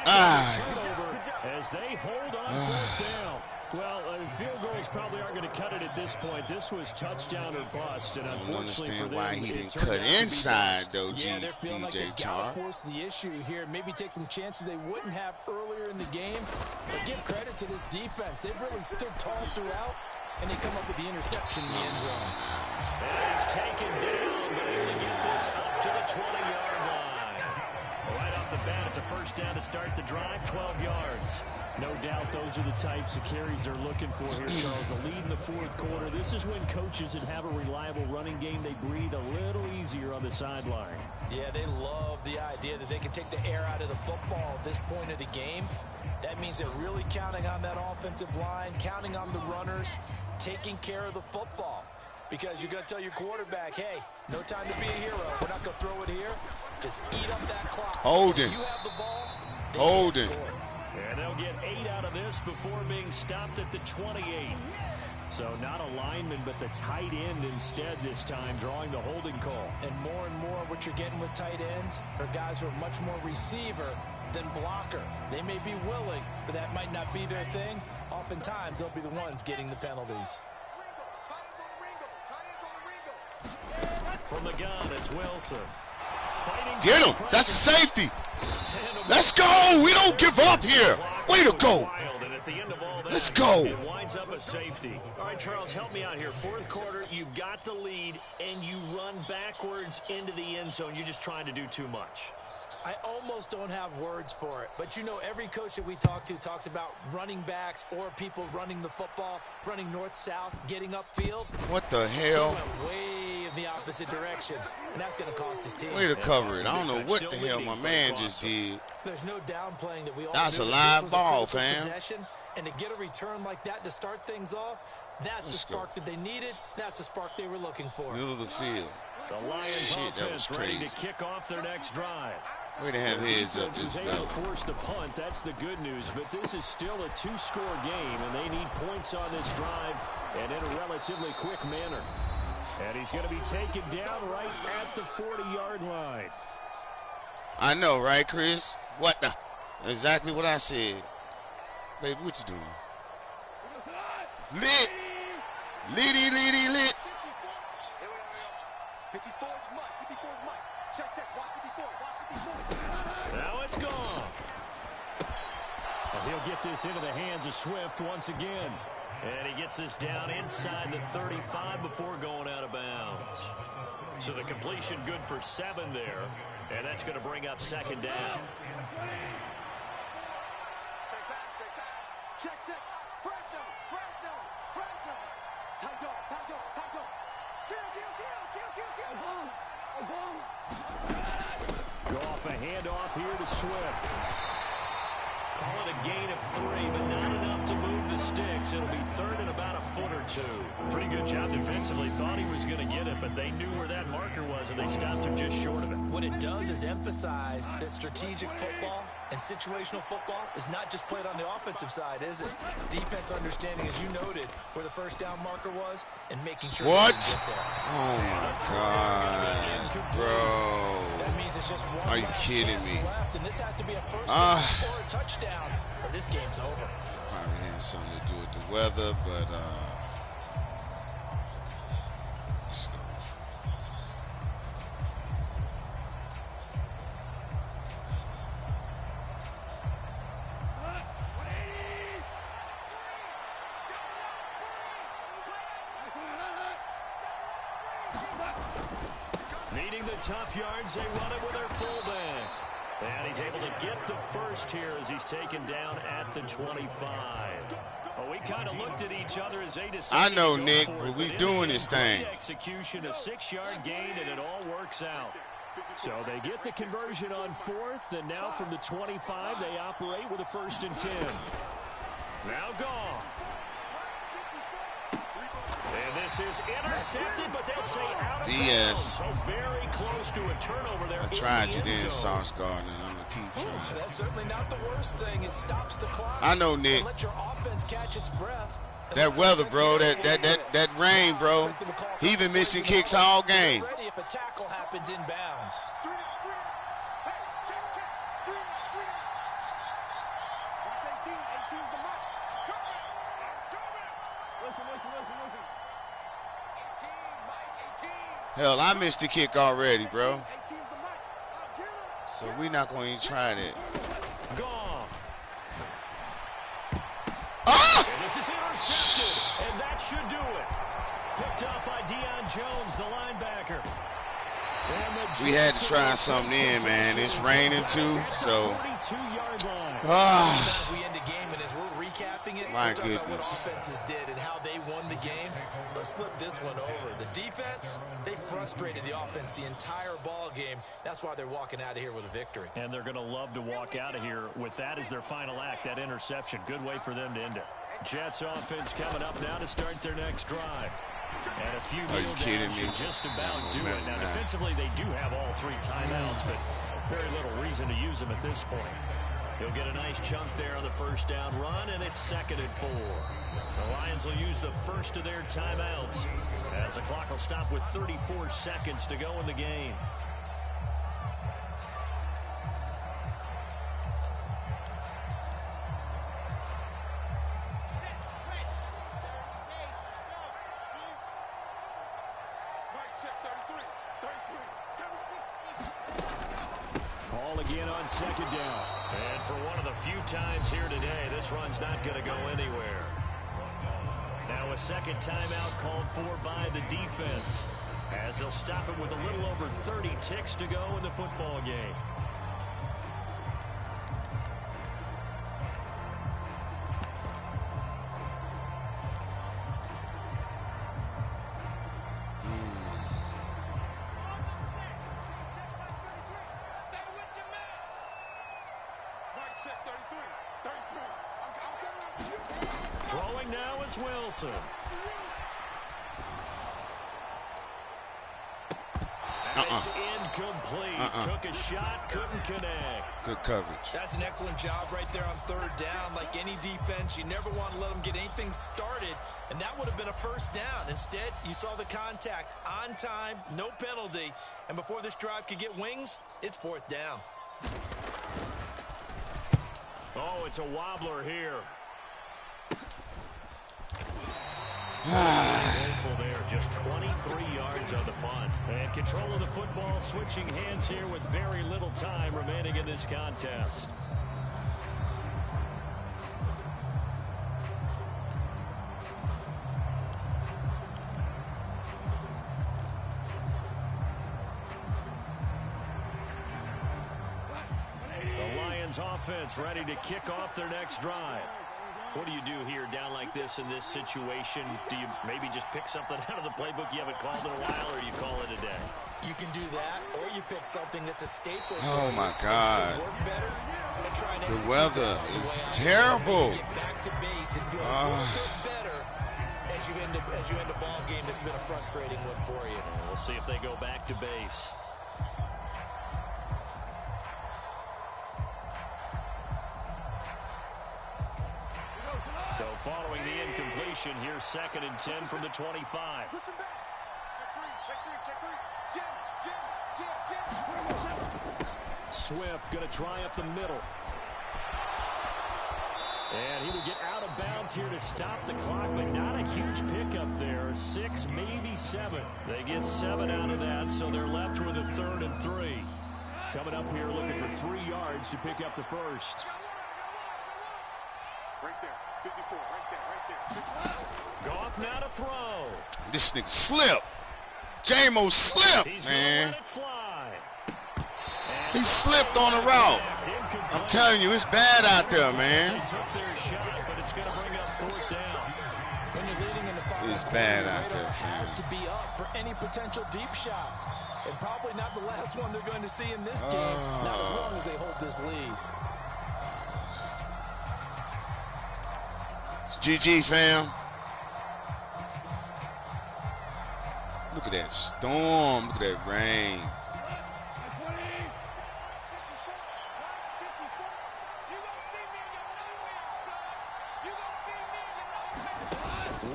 As they hold on fourth down. Well, field goals probably aren't going to cut it at this point. This was touchdown or bust, and I don't unfortunately for understand them, why he didn't cut inside, though, they're feeling like they DJ gotta Chark. force the issue here. Maybe take some chances they wouldn't have earlier in the game. But give credit to this defense. They've really stood tall throughout, and they come up with the interception in the end zone. And it's taken down, but able to get this up to the 20-yard line. Right off the bat, it's a first down to start the drive, 12 yards. No doubt those are the types of carries they're looking for here, Charles. The lead in the fourth quarter. This is when coaches that have a reliable running game, they breathe a little easier on the sideline. Yeah, they love the idea that they can take the air out of the football at this point of the game. That means they're really counting on that offensive line, counting on the runners, taking care of the football. Because you're going to tell your quarterback, hey, no time to be a hero. We're not going to throw it here. Just eat up that clock. Holding. You have the ball. Holding. And they'll get 8 out of this before being stopped at the 28. So not a lineman, but the tight end instead this time, drawing the holding call. And more what you're getting with tight ends are guys who are much more receiver than blocker. They may be willing, but that might not be their thing. Oftentimes, they'll be the ones getting the penalties. From the gun, it's Wilson. Get him. That's a safety. Let's go. We don't give up here. Way to go. Let's go. It winds up a safety. All right, Charles, help me out here. Fourth quarter, you've got the lead, and you run backwards into the end zone. You're just trying to do too much. I almost don't have words for it, but you know every coach that we talk to talks about running backs or people running the football, running north-south, getting upfield. What the hell? He went way in the opposite direction, and that's going to cost his team. Way to cover it. I don't know what the hell my man just did. There's no downplaying that we all That's knew a that live this was ball, critical fam. Possession, and to get a return like that to start things off, that's the spark that they needed. That's the spark they were looking for. Middle of the field. The Lions that was offense ready crazy. to kick off their next drive. Way to have heads up this able battle. to force the punt. That's the good news. But this is still a two-score game, and they need points on this drive and in a relatively quick manner. And he's going to be taken down right at the 40-yard line. I know, right, Chris? What the? Exactly what I said. Baby, what you doing? Lit. Litty, litty, lit. Now it's gone. And he'll get this into the hands of Swift once again. And he gets this down inside the 35 before going out of bounds. So the completion good for 7 there. And that's going to bring up second down. Check. Press down. Tight dog. Kill. Go off a handoff here to Swift. Call it a gain of 3, but not enough to move the sticks. It'll be third and about a foot or two. Pretty good job defensively. Thought he was going to get it, but they knew where that marker was, and they stopped him just short of it. What it does is emphasize that strategic football and situational football is not just played on the offensive side, is it? Defense understanding, as you noted, where the first down marker was and making sure. What? Oh, my God, bro. That means it's just one. Are you kidding me? Left, and this has to be a first down or a touchdown, or this game's over. Probably has something to do with the weather, but let's go. Needing the tough yards, they run it with their fullback. And he's able to get the first here as he's taken down at the 25. Well, we kind of looked at each other as they decided. I know, Nick, but we doing this thing. Execution, a 6-yard gain, and it all works out. So they get the conversion on 4th, and now from the 25, they operate with a 1st and 10. Now gone. And this is intercepted, but they'll say out of bounds. So very close to a turnover there. I tried you there, Sauce Gardner. I'm going to keep trying. That's certainly not the worst thing. It stops the clock. I know, Nick. Let your offense catch its breath. That weather, bro. That rain, bro. He been missing kicks all game. Ready if a tackle happens in bounds. Hell, I missed the kick already, bro. So we're not going to even try that. Ah! And this is intercepted, and that should do it. Picked up by Deion Jones, the linebacker. We had to try something in, man. It's raining too, so. 42-yard line. Ah. We end the game, and as we're recapping it, My we're talking about what goodness. offenses did and how they won the game. Let's flip this one over. The defense, they frustrated the offense the entire ball game. That's why they're walking out of here with a victory. And they're going to love to walk out of here with that as their final act, that interception. Good way for them to end it. Jets offense coming up now to start their next drive. And a few Are you kidding me? just about do it. Now, defensively, they do have all 3 timeouts, but very little reason to use them at this point. He'll get a nice chunk there on the first down run, and it's 2nd and 4. The Lions will use the first of their timeouts as the clock will stop with 34 seconds to go in the game. Ball again on 2nd down. And for one of the few times here today, this run's not going to go anywhere. Now a 2nd timeout called for by the defense, as they'll stop it with a little over 30 ticks to go in the football game. Throwing now is Wilson. And it's incomplete. Took a shot, couldn't connect. Good coverage. That's an excellent job right there on 3rd down. Like any defense, you never want to let them get anything started, and that would have been a 1st down. Instead, you saw the contact on time, no penalty, and before this drive could get wings, it's 4th down. Oh, it's a wobbler here. There, just 23 yards on the punt. And control of the football, switching hands here with very little time remaining in this contest. The Lions offense ready to kick off their next drive. What do you do here down like this in this situation? Do you maybe just pick something out of the playbook you haven't called in a while, or you call it a day? You can do that, or you pick something that's a staple. Oh, my God. Work better and try and The weather is terrible. Get back to base and feel a little bit better as you end a ball game that's been a frustrating one for you. We'll see if they go back to base. So following the incompletion, here's 2nd and 10 from the 25. Listen back. Check three. Jim. Swift going to try up the middle. And he will get out of bounds here to stop the clock, but not a huge pickup there. 6, maybe 7. They get 7 out of that, so they're left with a 3rd and 3. Coming up here looking for 3 yards to pick up the first. Right there. 54, right there. Goff now to throw. This nigga slip. J-Mo slipped, He's man. let it fly. He slipped on the route. I'm telling you, it's bad out there, man. They took their shot, but it's going to bring up 4th down. When you're leading in the 5, It's bad out there, has man. to be up for any potential deep shots. And probably not the last one they're going to see in this game, not as long as they hold this lead. GG, fam. Look at that storm. Look at that rain.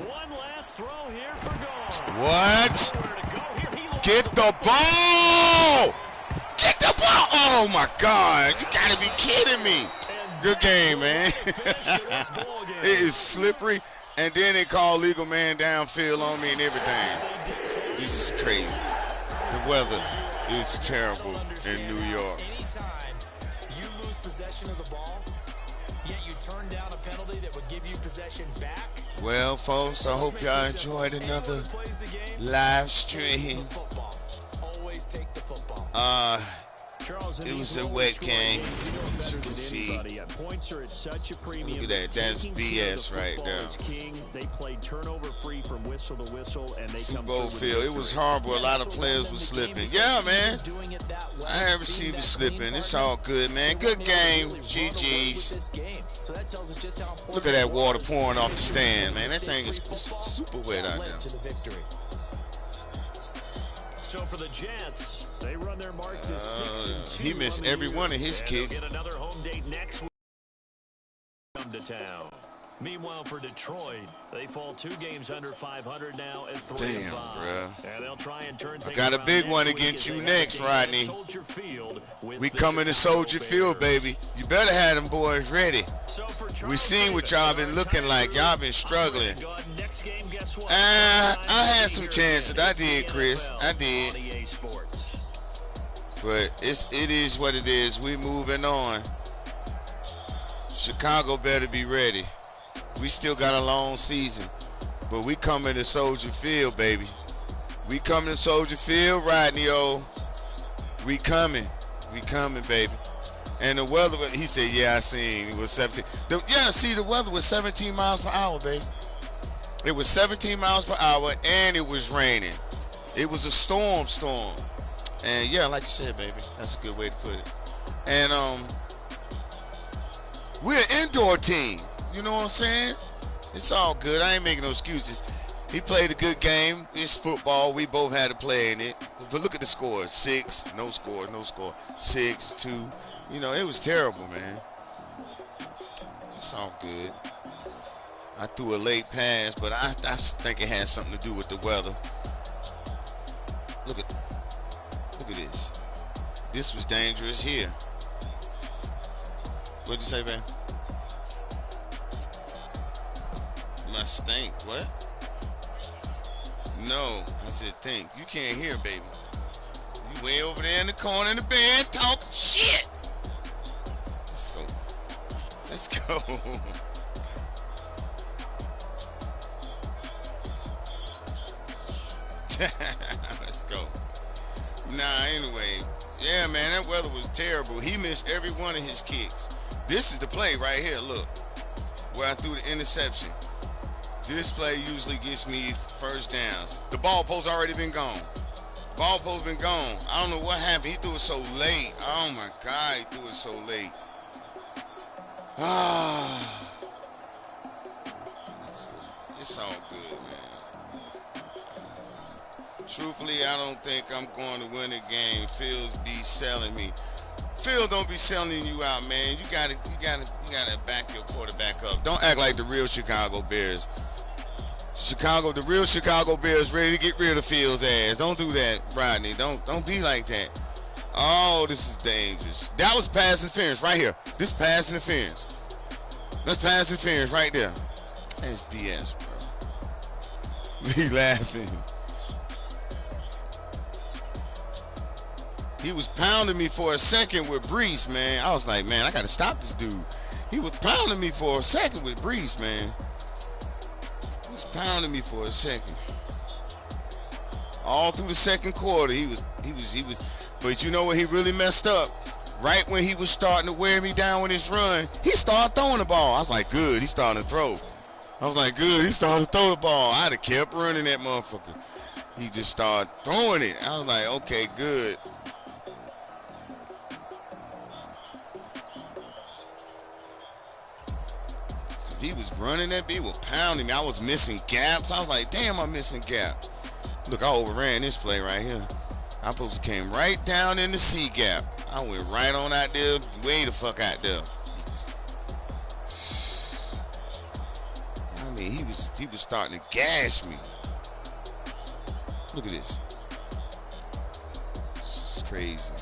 One last throw here for Goff. What? Get the ball! Get the ball! Oh, my God. You got to be kidding me. Good game, man. It is slippery, and then they call legal man downfield on me and everything. This is crazy. The weather is terrible in New York. Anytime you lose possession of the ball, yet you turn down a penalty that would give you possession back. Well, folks, I hope y'all enjoyed another live stream. Always take the football. It was a wet game, as you can see. Look at that. That's BS right there. They played turnover free from whistle to whistle, and they Super Bowl field. It was horrible. A lot of players were slipping. Yeah, man. I have received slipping. It's all good, man. Good game. GG's. Look at that water pouring off the stand, man. That thing is super wet out there. So for the Jets, they run their mark to 6-2. He missed every one of his kicks. Get another home date next week. Come to town. Meanwhile, for Detroit, they fall 2 games under 500 now at 3-5. Damn, bro. And they'll try and turn I got a big one against you next, Rodney. We coming to Soldier Field, baby. You better have them boys ready. We seen what y'all been looking like. Y'all been struggling. I had some chances. I did, Chris. I did. But it is what it is. We moving on. Chicago better be ready. We still got a long season. But we coming to Soldier Field, baby. We coming to Soldier Field, Rodney O. We coming. We coming, baby. And the weather, he said, yeah, I seen. It was 17. The weather was 17 miles per hour, baby. It was 17 miles per hour, and it was raining. It was a storm. And, yeah, like you said, baby, that's a good way to put it. And we're an indoor team. You know what I'm saying? It's all good. I ain't making no excuses. He played a good game. It's football. We both had to play in it. But look at the scores. 6, no score. 6, 2. You know, it was terrible, man. It's all good. I threw a late pass, but I think it had something to do with the weather. Look at this. This was dangerous here. What'd you say, man? Must stink. What? No, I said think. You can't hear, baby. You way over there in the corner in the bed talking shit. Let's go. Let's go. Let's go. Nah, anyway. Yeah, man, that weather was terrible. He missed every one of his kicks. This is the play right here, look. where I threw the interception. This play usually gets me first downs. The ball post already been gone. Ball post been gone. I don't know what happened. He threw it so late. Oh my God, he threw it so late. It's all good, man. Truthfully, I don't think I'm going to win the game. Phil's be selling me. Phil don't be selling you out, man. You gotta back your quarterback up. Don't act like the real Chicago Bears. The real Chicago Bears ready to get rid of Phil's ass. Don't do that, Rodney. Don't be like that. Oh, this is dangerous. That was pass interference right here. This is pass interference. That's pass interference right there. That's BS, bro. He laughing. He was pounding me for a second with Brees, man. I was like, man, I got to stop this dude. He was pounding me for a second with Brees, man. He was pounding me for a second. All through the second quarter, he was. But you know what? He really messed up. Right when he was starting to wear me down with his run, he started throwing the ball. I was like, good. He's starting to throw. I was like, good. He started to throw the ball. I'd have kept running that motherfucker. He just started throwing it. I was like, okay, good. He was running that beat, was pounding me. I was missing gaps. I was like, damn, I'm missing gaps. Look, I overran this play right here. I supposed to came right down in the C gap. I went right on out there, way the fuck out there. I mean, he was starting to gash me. Look at this. This is crazy.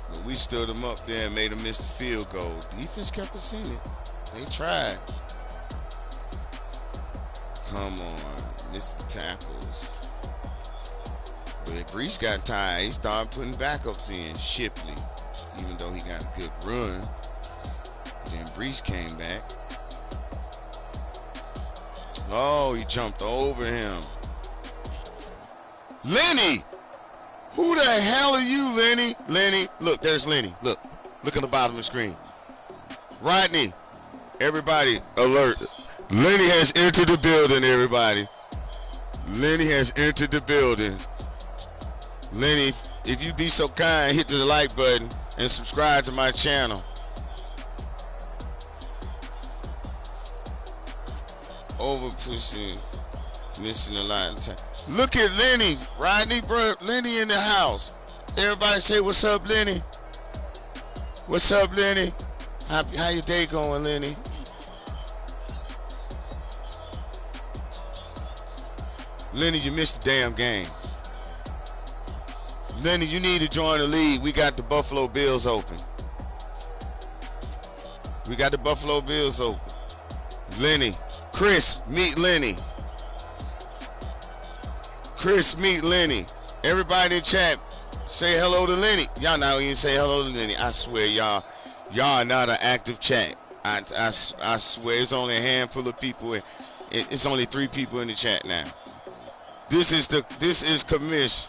But we stood him up there and made him miss the field goal. Defense kept us in it. They tried. Come on, missed the tackles. But if Brees got tired, he started putting backups in. Shipley, even though he got a good run. Then Brees came back. Oh, he jumped over him. Lenny! Who the hell are you, Lenny? Lenny, look, there's Lenny. Look at the bottom of the screen. Rodney, everybody, alert. Lenny has entered the building, everybody. Lenny has entered the building. Lenny, if you be so kind, hit the like button and subscribe to my channel. Over pushing, missing a lot of time. Look at Lenny, Rodney, bro. Lenny in the house. Everybody say, what's up, Lenny? What's up, Lenny? How your day going, Lenny? Lenny, you missed the damn game. Lenny, you need to join the league. We got the Buffalo Bills open. We got the Buffalo Bills open. Lenny. Chris, meet Lenny. Chris, meet Lenny. Everybody in chat, say hello to Lenny. Y'all not even say hello to Lenny. I swear, y'all are not an active chat. I swear, it's only a handful of people. It's only 3 people in the chat now. This is Commish.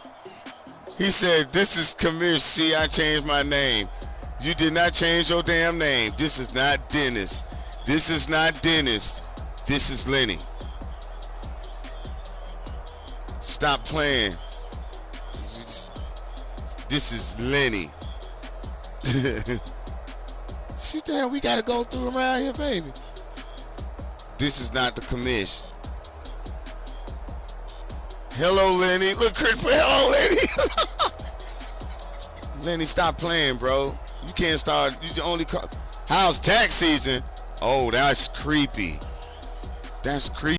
He said, this is Commish. See, I changed my name. You did not change your damn name. This is not Dennis. This is not Dennis. This is Lenny. Stop playing. This is Lenny. See, damn, we got to go through around here, baby. This is not the Commish. Hello, Lenny. Look, Chris, hello, Lenny. Lenny, stop playing, bro. You can't start. You only call. How's tax season? Oh, that's creepy. That's creepy.